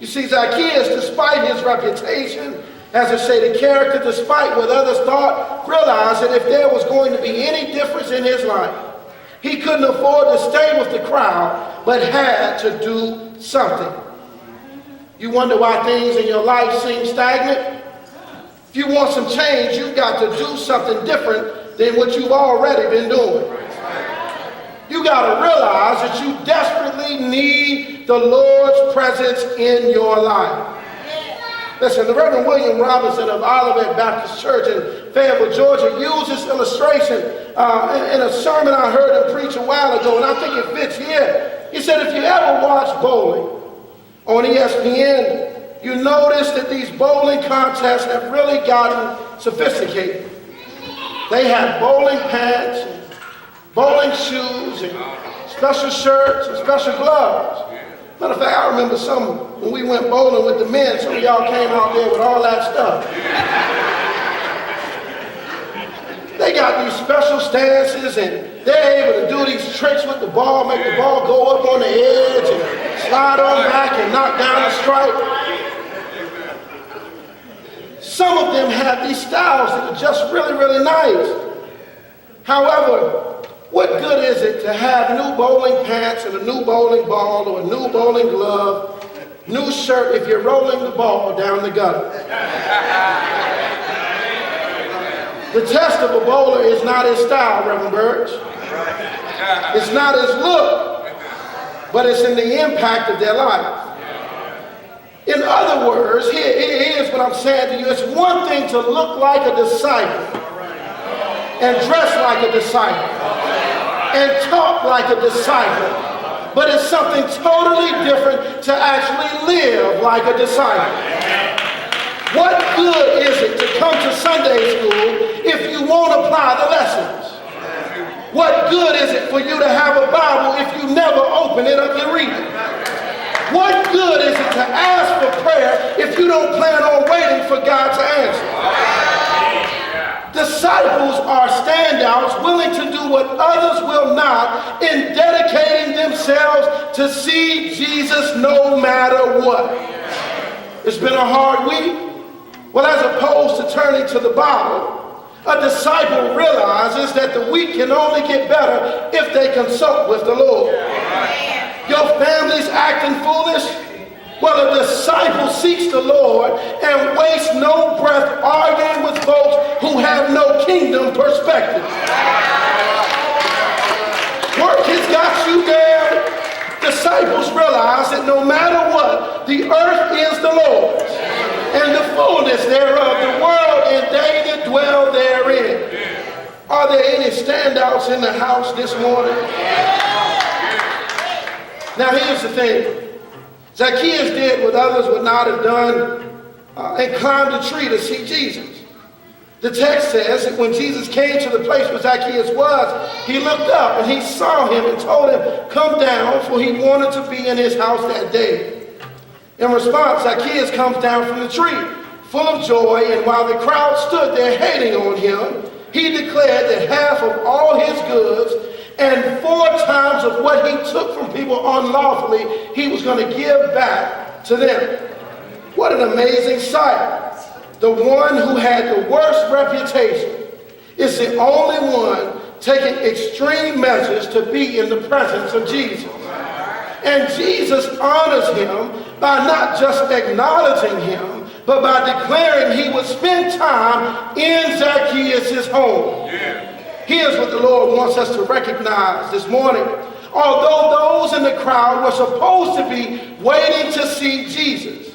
You see, Zacchaeus, despite his reputation, as I say, the character, despite what others thought, realized that if there was going to be any difference in his life, he couldn't afford to stay with the crowd, but had to do something. You wonder why things in your life seem stagnant? If you want some change, you've got to do something different than what you've already been doing. You got to realize that you desperately need the Lord's presence in your life. Listen, the Reverend William Robinson of M.Ed Baptist Church in Fayetteville, Georgia, used this illustration in a sermon I heard him preach a while ago, and I think it fits here. He said, if you ever watch bowling on ESPN, you notice that these bowling contests have really gotten sophisticated. They have bowling pants, and bowling shoes, and special shirts, and special gloves. Matter of fact, I remember when we went bowling with the men, some of y'all came out there with all that stuff. They got these special stances, and they're able to do these tricks with the ball, make the ball go up on the edge, and slide on back and knock down the strike. Some of them have these styles that are just really, really nice. However, what good is it to have new bowling pants and a new bowling ball or a new bowling glove, new shirt if you're rolling the ball down the gutter? The test of a bowler is not his style, Reverend Birch. It's not his look, but it's in the impact of their life. In other words, here's what I'm saying to you. It's one thing to look like a disciple and dress like a disciple and talk like a disciple, but it's something totally different to actually live like a disciple. What good is it to come to Sunday school if you won't apply the lessons? What good is it for you to have a Bible if you never open it up to read it? What good is it to ask for prayer if you don't plan on waiting for God to answer? Disciples are standouts, willing to do what others will not, in dedicating themselves to see Jesus no matter what. It's been a hard week. Well, as opposed to turning to the Bible, a disciple realizes that the week can only get better if they consult with the Lord. Your family's acting foolish? Well, a disciple seeks the Lord and wastes no breath arguing with folks who have no kingdom perspective. Work has got you there. Disciples realize that no matter what, the earth is the Lord's, and the fullness thereof, the world and they that dwell therein. Are there any standouts in the house this morning? Now here's the thing. Zacchaeus did what others would not have done and climbed a tree to see Jesus. The text says that when Jesus came to the place where Zacchaeus was, he looked up and he saw him and told him, come down, for he wanted to be in his house that day. In response, Zacchaeus comes down from the tree, full of joy, and while the crowd stood there hating on him, he declared that half of all his goods and 4 times of what he took from people unlawfully, he was going to give back to them. What an amazing sight. The one who had the worst reputation is the only one taking extreme measures to be in the presence of Jesus. And Jesus honors him by not just acknowledging him, but by declaring he would spend time in Zacchaeus' home. Here's what the Lord wants us to recognize this morning. Although those in the crowd were supposed to be waiting to see Jesus,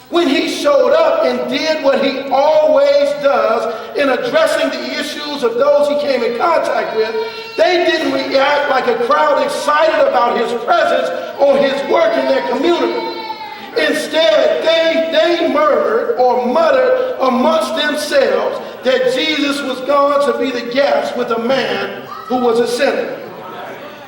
when he showed up and did what he always does in addressing the issues of those he came in contact with, they didn't react like a crowd excited about his presence or his work in their community. Instead, they murmured or muttered amongst themselves that Jesus was going to be the guest with a man who was a sinner.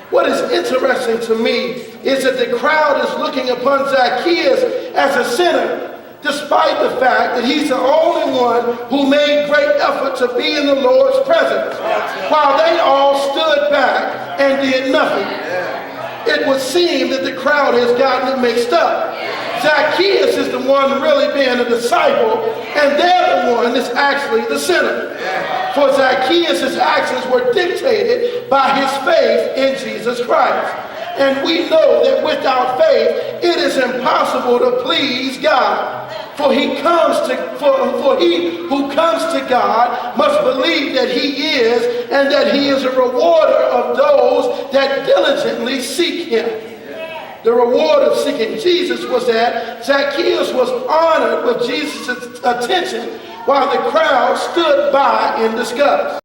What is interesting to me is that the crowd is looking upon Zacchaeus as a sinner, despite the fact that he's the only one who made great effort to be in the Lord's presence, while they all stood back and did nothing. It would seem that the crowd has gotten it mixed up. Zacchaeus is the one really being a disciple, and they're the one that's actually the sinner. For Zacchaeus' actions were dictated by his faith in Jesus Christ. And we know that without faith, it is impossible to please God. For he who comes to God must believe that he is, and that he is a rewarder of those that diligently seek him. The reward of seeking Jesus was that Zacchaeus was honored with Jesus' attention while the crowd stood by in disgust.